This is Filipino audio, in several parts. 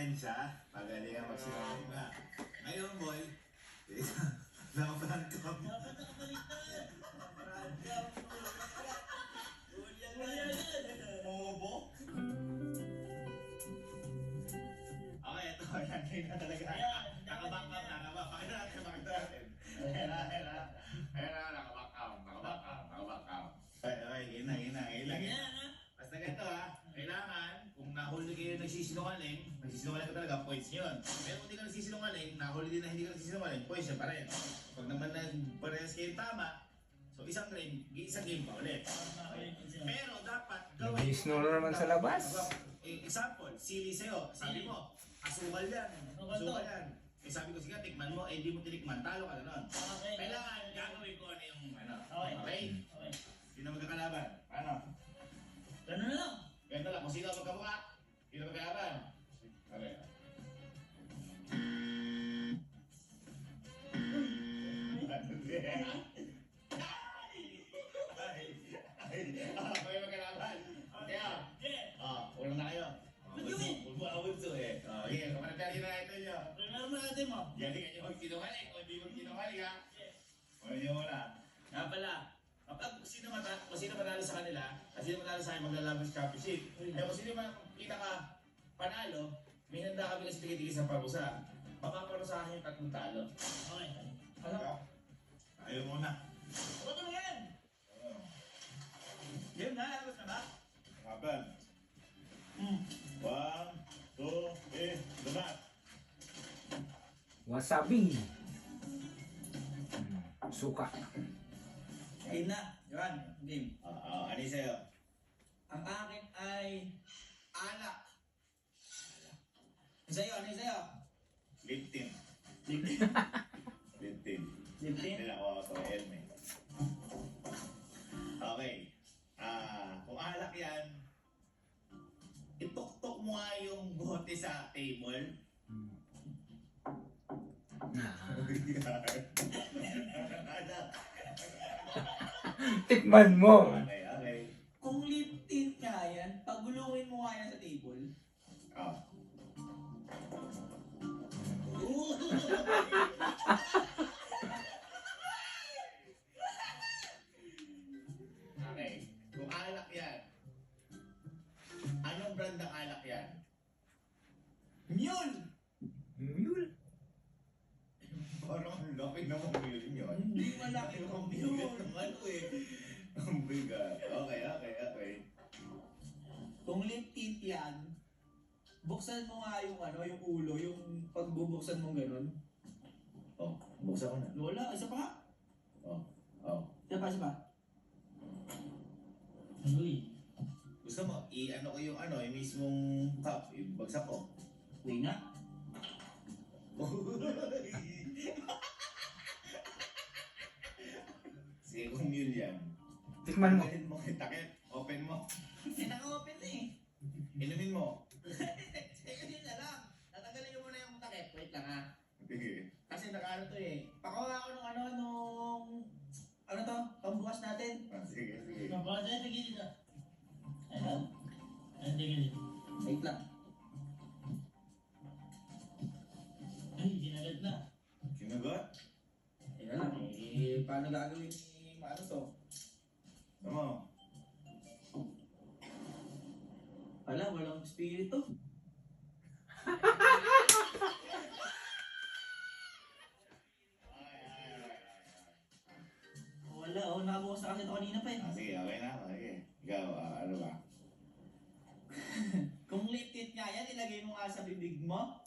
sinungaling siya. Pagaling ang magsinungaling na. Ngayon, boy, nakaprank ka mo. Bobo. Okay, ito. Yan na talaga. Nakabackup na. Pakita natin, pakita natin. Ayan na, nakabackup. Okay, hina. Basta ganito kailangan, kung nahuli kayo nagsisinungaling ka talaga, points yun. Pero kung hindi ka nagsisinungaling, nahuli din na hindi ka nagsisinungaling, points yun pa rin. Pag naman parehas kayo tama, so isang game pa ulit. Pero dapat gawin. Nag-i-snow na naman sa labas. Example, sili sa'yo. Sabi mo, asukal yan. Sabi ko, sige, tikman mo, hindi mo tinikman, talo ka na nun. Kailangan gagawin ko ano yung okay? Sino magkakalaban? Paano? Ganun na lang. Ganito lang, kung sino magkabuka, sino magkakalaban? Okay. Kayo magkalaban. Kaya, ulang na kayo. Huwag mo awunso Okay, kapanagdali na ito nyo. Ganun na natin mo. Galing kayo magsinungaling, kung hindi magsinungaling Ano nyo muna? Nga pala, kung sino manalo sa kanila, at sino manalo sa akin maglalaban sa championship. Kaya kung sino kita ka panalo, may handa kami kasi tigil-tigil sa parusa. Papaparusahan yung tatlong talo. Okay. Ano ka? Ayaw mo na. Huwag mo yan! Game na, labas na ba? Laban. 1, 2, 3, laban. Wasabi. Suka. Game na. Yan, game. Ano yung sa'yo? Ang akin ay alak. Ano yung sa'yo? Liptin. Liptin? Nila ko sa helmet. Okay. Kung alak yan, ituktok mo nga yung bote sa table. Tikman mo. Okay. Kung liptin ka yan, pagulungin mo nga yan sa table. Okay. Kung alak yan, anong brand ng alak yan? Mule! Mule. Parang laki naman yun yun. Hindi malaki ang mule. Ang bigat. Okay. Kung liptin yan, buksan mo nga yung yung ulo, yung pagbubuksan mo ganun. Buksan ko na. Lola, isa pa nga. Isa pa. Uy. Gusto mo, i-ano ko yung yung mismong cup, ibagsak ko. Uy na. Sige, kung mule yan. Tikman mo. Tanggalin mo, takip, open mo. Naka-open na eh. Inumin mo. Yun na lang. Tatanggalin nyo muna yung takip. Wait lang ha. Sige. Kasi nakaano to eh. Pakuha ako nung pambukas natin. Sige. Pambukas natin sa gilid na. Ayun. Ayun, gilid. Wait lang. Ay, ginagat na. Sinagot? Ayun lang. Paano gagawin ni maano to? Tama. Wala, walang espiritu. Wala, nakabukas na kasi ito kanina pa eh. Sige, okay na. Okay. Ikaw, ano ba? Kung liptit nga yan, ilagay mo nga sa bibig mo.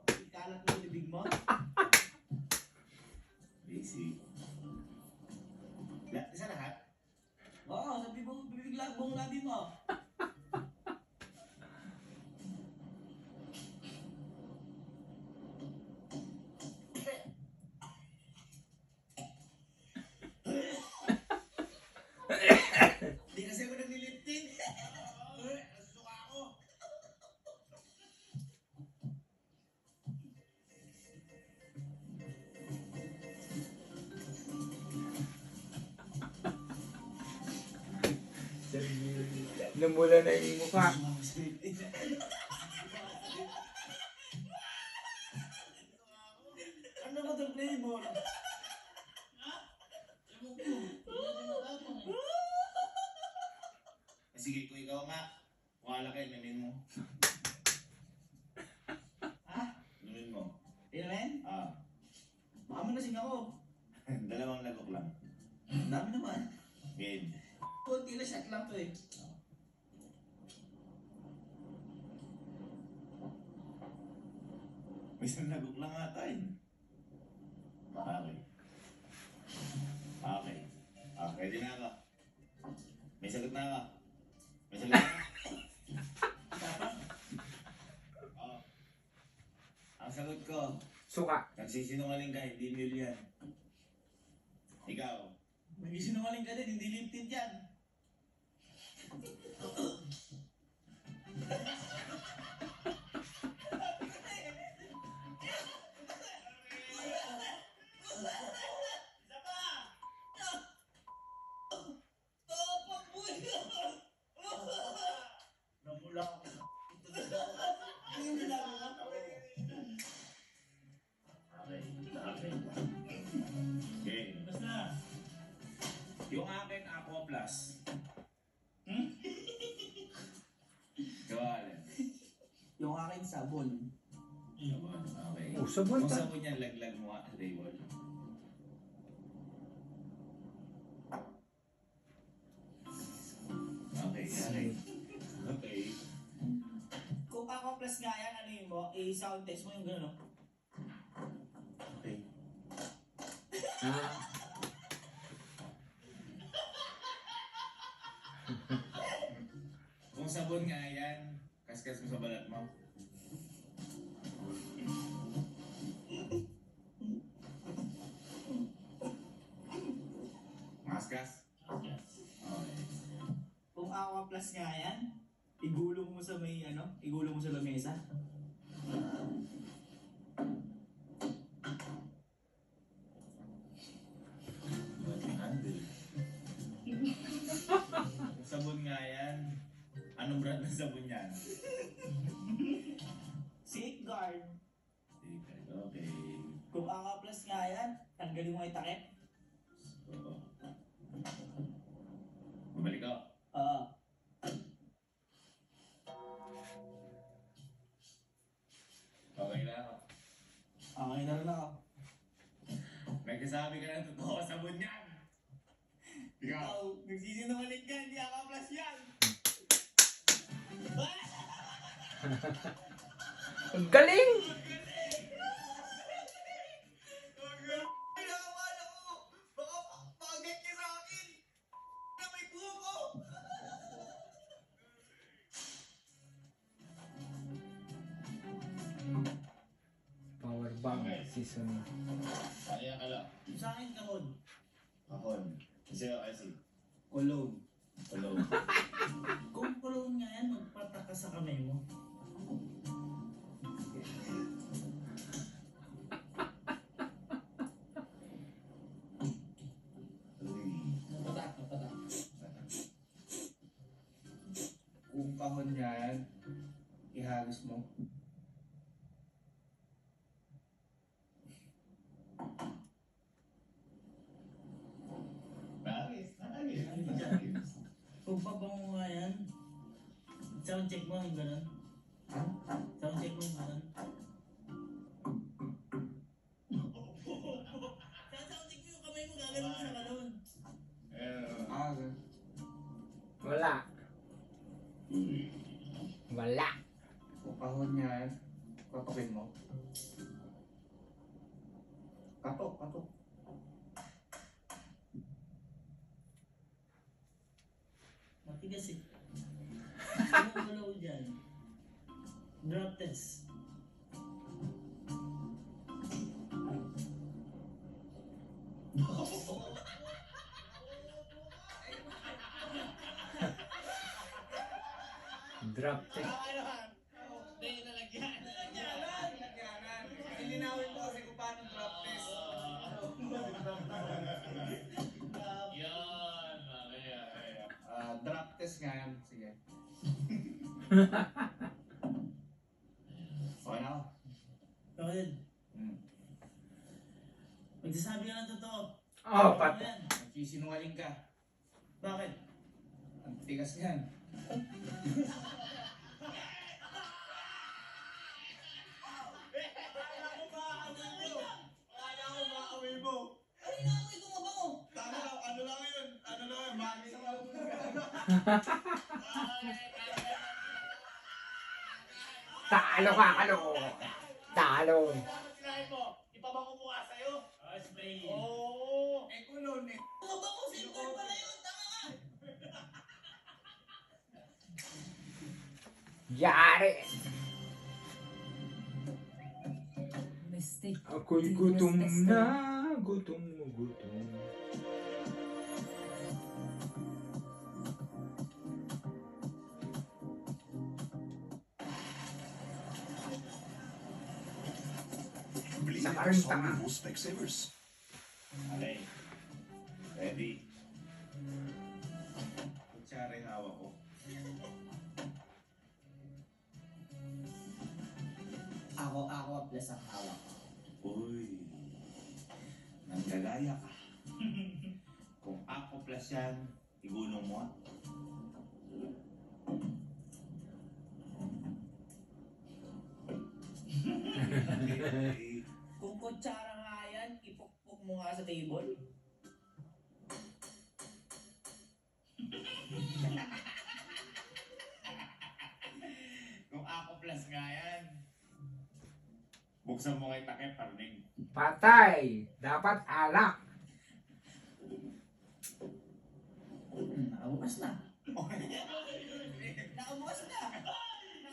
Ikalat mo sa bibig mo. Basic. Isa lahat? Oo, sa bibig buong labi mo. Hindi kasi ako nagliliptin. Nasusuka ako. Namula na yung mukha. Sumakas mo. Sige, kung ikaw nga, wala kayo, namin mo. Ha? Namin mo. Ilan? Ah, Baka mo lasing ako. dalawang lagok lang. Ang dami naman. Game. Kunti na shot lang to eh. May isang lagok lang ata eh. Okay. Okay. Ah, ready na ako. May sagot na ako. May sagot na ako. Oh. Ang sagot ko, Suka. nagsisinungaling ka, hindi mule yan. Ikaw. Nagsisinungaling ka din, hindi liptin yan. Namula ako. Okay. Okay. Okay. Basta. Yung akin Aqua Plus. Hmm? Kawala. Yung aking sabon. Okay. Oh, sabon Kung pa. sabon yan, laglag mo at Raywall. Okay, okay. Okay. Kung ako plus nga yan, ano yun mo, i-sound test mo yung gano'n, no? Okay. Ah, Kung sabon nga yan, kaskas mo sa balat mo. Maskas? Okay. Kung aqua plus nga yan, igulong mo sa may, ano, igulong mo sa lamesa. Handle. Kung sabon nga yan, anong brand ng sabon yan? Safeguard. Okay. Kung aqua plus nga yan, tanggalin mo yung takip. Oo. Bumalik ako. Oo. Okay na ako. Okay na rin ako. May kasabi ka ng totoo, sabon yan! Ikaw. Ikaw, nagsisinungaling ka, hindi aqua plus yan. ang galing! Pinakawala ko! Baka pakagat niya sa akin! Na may buko! Power bank season. Kaya ka lang. Sa akin kahon. Kahon. Kasi kasi. Cologne. Hello. Kung cologne nga yan, magpatak ka sa kamay mo. Napatak, napatak. Kung kahon yan, ihagis mo. Kung pabango nga yan, sound check mo yung gano'n. Sound check mo yung gano'n. Sound check mo yung kamay mo, gagawin mo sa gano'n. Ganun. Wala. Wala. Kung kahon yan, katokin mo. Katok, katok. Matigas eh. Ano galaw dyan? Drop test. Drop tech. Hindi, nalagyan. Nalagyanan. Ilinawin mo kasi kung paano drop test. Yan. Okay. Drop test nga yan. Sige. Okay na ako. Okay. Magsasabi ka ng totoo. Oh, Ano patay. yan? Nagsisinungaling ka. Bakit? Ang tigas niyan. Akala ko maaamoy mo. Ano inamoy ko mabango? Tama, ano lang yun? Ano lang yun? Mami sa malabungan. Talo ka, kalo. Talo. Dapat sinahin mo, ipabango mo nga sa'yo. Spray. Oo. Eh, kulon eh. Mabango, silver pala yun. Tama ka. Yari. Mistake. Ako'y gutom na. Gutom. Sa karanta nga. Specsavers. Okay. Ready? Kutsara yung hawak ko. Ako plus ang hawak. Uy. Nanggagaya ka. Kung ako plus yan, igulong mo. Okay. Kung kutsara nga yan, ipukpuk mo nga sa table. Kung ako plus nga yan, buksan mo kay takip, parinig. Patay. Dapat alak. Nakabukas na. Nakabukas na.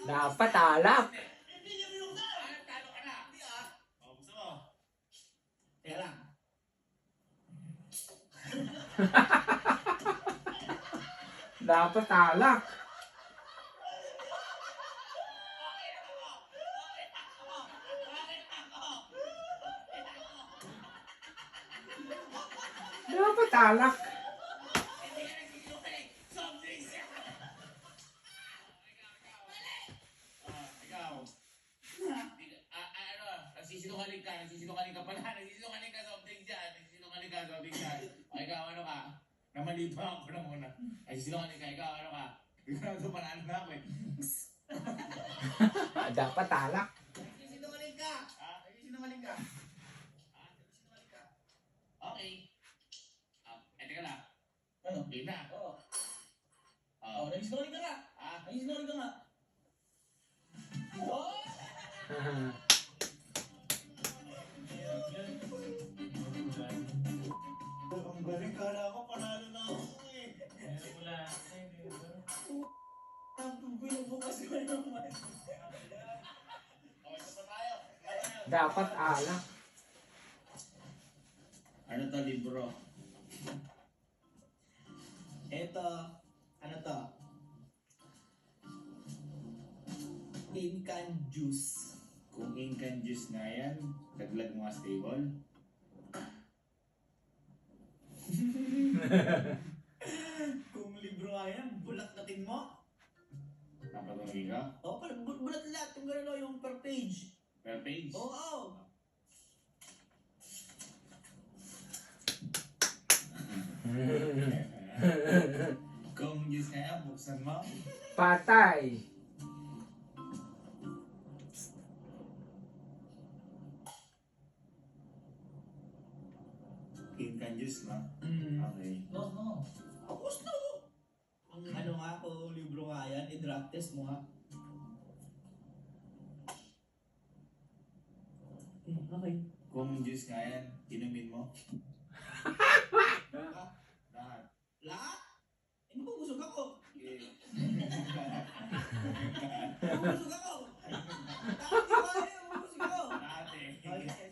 Dapat alak. Hindi niya binuksan. Talo ka na! Hindi ah. O, buksan mo. Teka lang. Dapat alak. Dapat alak. Ikaw. Nagsisinungaling ka pala. Nagsisinungaling ka sa object dyan. Nagsisinungaling ka sa object dyan. O, ikaw, ano ka? Namalito ako na muna. Nagsisinungaling ka, ikaw, ano ka? Ikaw, panalo na ako eh. Dapat alak. Nagsisinungaling ka. Nagsisinungaling ka. Nagsisinungaling ka. Okay. Teka lang. Ano? Game na. Oo. Oh. Nagsisinungaling ka nga. Nagsisinungaling ka nga. Oh! Ang galing ka na ako, panalo na ako eh. Ang binubukas ko naman. Okay, pa tayo. Dapat alak. Ano to, libro? Eto, ano to? Incan juice. Kung Incan juice nga yan, daglag mo nga stable. Kung libro nga yan, bulak-tatin mo. Napatungi ka? O, bulat lahat yung gano'n o, yung per page. Per page? Oo. Kung juice nga yan, buksan mo. Patay. Incan juice, no? Okay. No. Gusto mo. Ang ano nga, kung libro nga yan, i-drug test mo nga. Okay. Kung juice nga yan, inumin mo. Lahat. Lahat? Eh, mabubusog ako. Okay. Mabubusog ako. Lahat di ba? Mabubusog ako. Lahat eh.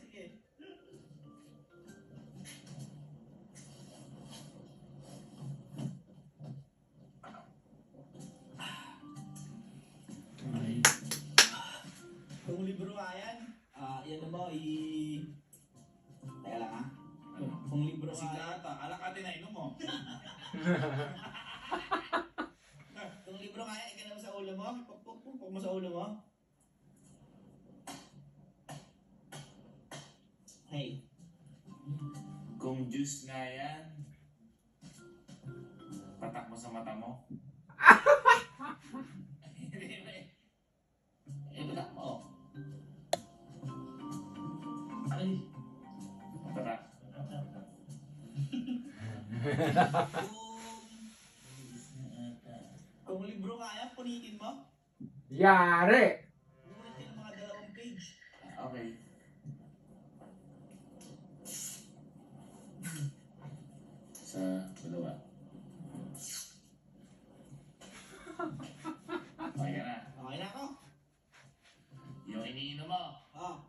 Sige. Kung libro nga yan, yan na mo, Teka lang ha. Kung libro Kasi nga yan, lahat, alak natin na inom mo. kung libro nga yan, iganap sa ulo mo, pupuk mo sa ulo mo. Hey. Kung juice nga yan, patak mo sa mata mo. Patak mo. Ay. Patak. Kung libro kaya, punitin mo. Yari. Punitin ang mga 2 page. Okay. Sa dalawa. Okay ka na. Okay na ako. Yung iniinom mo, Ah,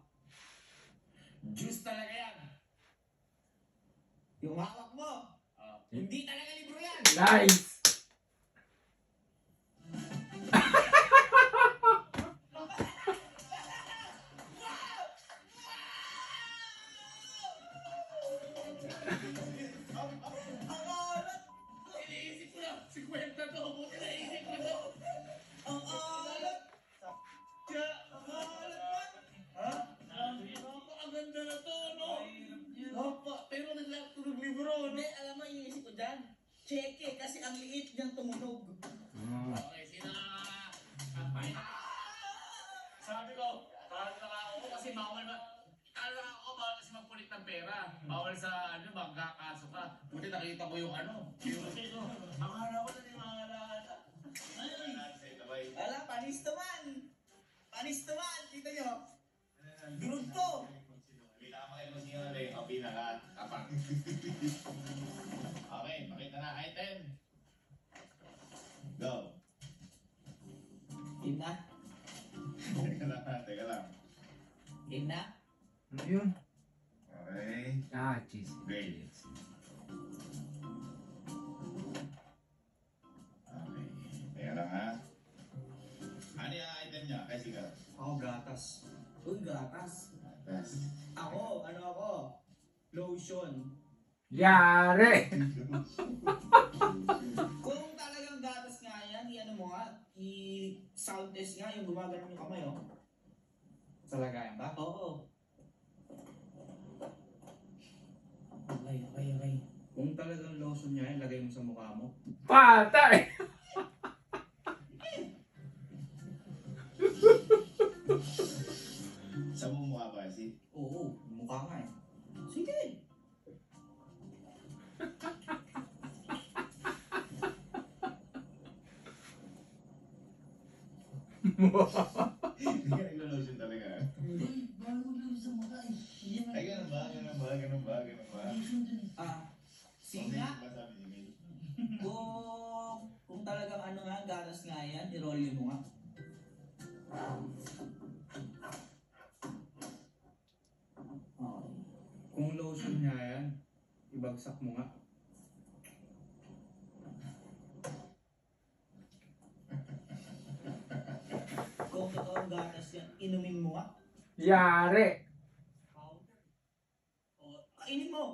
juice talaga yan. yung hawak mo. Oh. Hindi talaga libro yan. Nice. Iniisip ko na, 50 to. Buti naisip ko to. Ang alat. Kaya, ang alat man. Ha? Ang ganda na to, no? Opo, pero nagtulog libro, no? Hindi, alam mo, iniisip ko dyan. Cheque, kasi ang liit niyang tumunog. Okay, sino ang pahin? Sabi ko, parang ako kasi bawal kasi magpulit ng pera. Bawal sa magkakaso ka. Buti nakita ko yung akala ko naniwala. Ala, panis to man. Panis to man. Kita nyo. Durog to. Pinakamakit mo siya na yung pinaka-tapang. Okay, pakita na item. Go. Game na? Teka lang. Game na? Ano yun? Okay. Ah, cheese. Great. Okay. Teka lang ha. Ano yung item niya? Kasi ka. Ako, gatas. Uy, gatas. Tapos. Ako, ano ako? Lotion. Yari. Kung talagang gatas nga yan, i-ano mo nga, i-sound test nga yung gumagano yung kamay, oh. Sa lagayan ba? Oo. Okay. Kung talagang lotion niya, ilagay mo sa mukha mo. Patay. Sa mukha ba si? Oo, Mukha nga eh. sige. Hindi ka naglo-lotion talaga. Hindi, bago lang sa mukha eh. Ay, ganun ba? Ganun ba? Singa, Ba sabi ni Mil? kung talagang ano nga, gatas nga yan, i-roll mo nga. Okay. Kung lotion niya yan, ibagsak mo nga. Kung totoong gatas yan, inumin mo nga. Yari. Powder. O, kainin mo.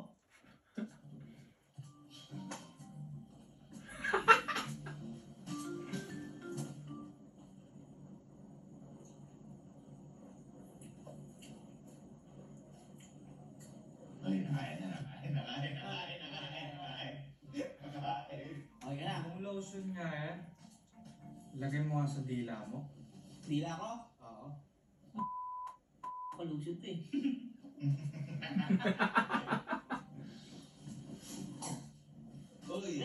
Ay, nakain na. Okay ka na. Kung lotion niya yan, lagay mo nga sa dila mo. Dila ko. Oo. Kalusot eh. Uy!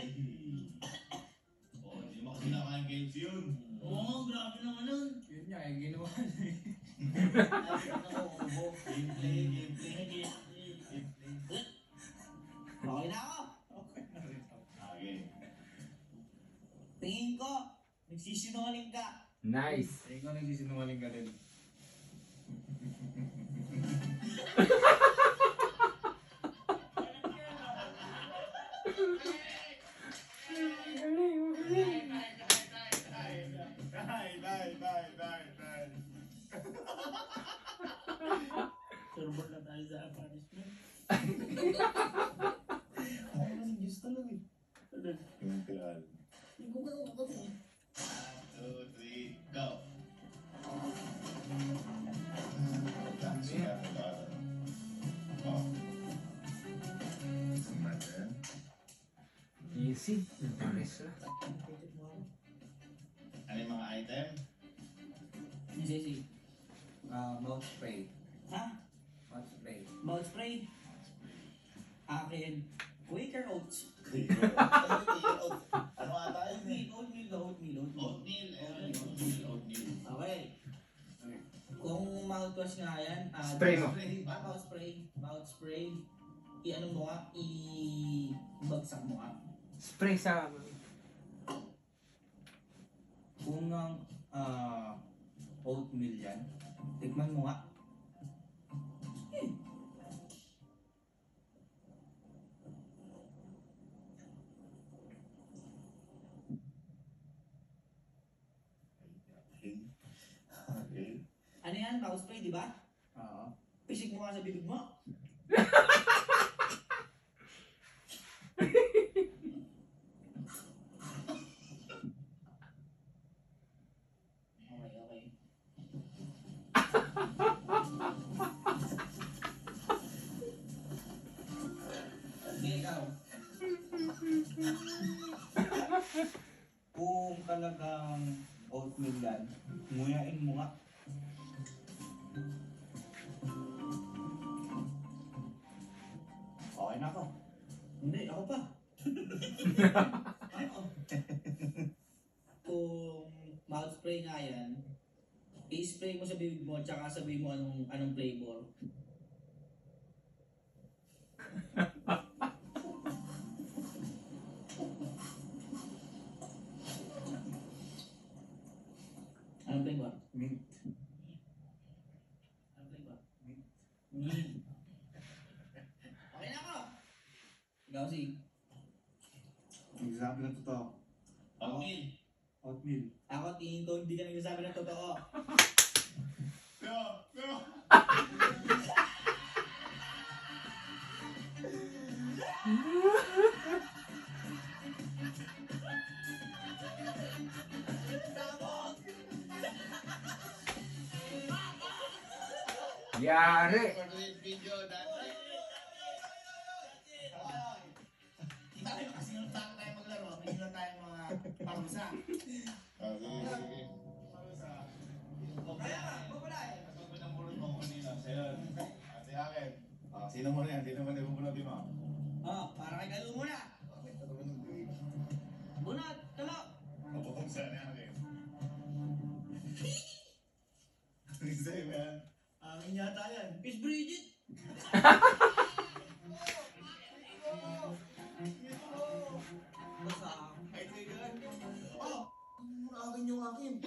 Oh, hindi mo kasi nakain games yun. Oo, grabe naman nun. Yun niya eh, ginawa Gameplay. Okay na ako. Okay. Tingin ko, nagsisinungaling ka. Nice. Ikaw nagsisinungaling ka din. Turbo na tayo sa punishment. Ay, mas Diyos talaga eh. Yung tiral. Hindi ko ba ako 1, 2, 3, go! That's it. Oh. Sid. Ang pares na. Ano yung mga item? Jesse. Mouth spray. Ha? Mouth spray. Mouth spray? Akin. Quaker Oats. Ano ata yun eh? Oatmeal. Oatmeal. Okay. Kung mouthwash nga yan, Spray mo. Mouth spray, i-ano mo nga, i-bagsak mo nga. Spray sa... Kung ang oatmeal yan, tikman mo nga. Okay. Ano yan, mouth spray, di ba? Oo. Pisik mo nga sa bibig mo. Okay. Sige, ikaw. Kung talagang oatmeal yan, nguyain mo nga. Okay na ako. Hindi, ako pa. Ako. Kung mouth spray nga yan, i-spray mo sa bibig mo, tsaka sabihin mo anong flavor. Anong flavor? Mint. Anong flavor? Mint. Mint. Okay na ako! Ikaw si Nagsasabi ng totoo. Oatmeal. Oatmeal. ako, tingin ko hindi ka nagsasabi ng totoo. No. Yari. Video dati. Tayo kasi nung tayo maglaro, may nila tayong mga parusa. Sige. Kaya nga, mapalay. Sabi ng bulot mo kanina. Sa'yo. Ate akin. Sino mo na yan? Sino mo na bubulot mo? Oh, para kay Galo muna. Bunot, talo. Kapag saan yan akin? Sa'yo yan. Amin yata yan. Miss Bridget. Basta. Ay, tigan. Oh! Akin yung akin.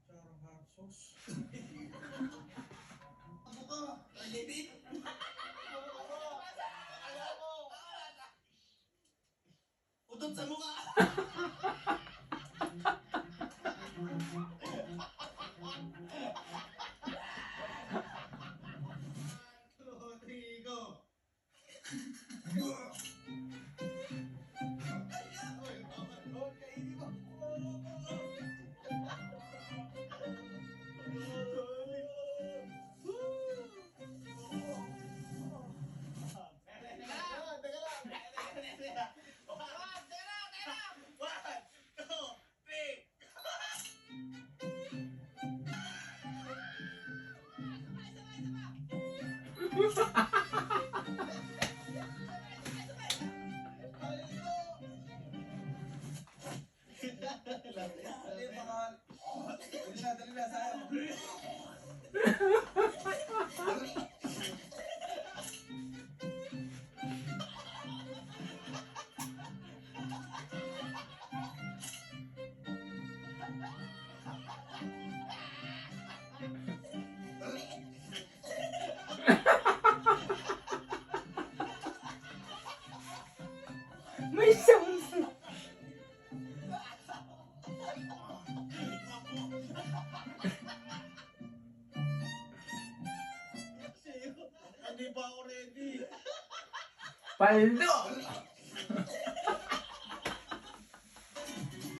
Sarang hot sauce. Ako ka. David. Utot sa mukha. Rodrigo. Dali na, sayang. May sounds. Hindi pa ako ready. Paldo.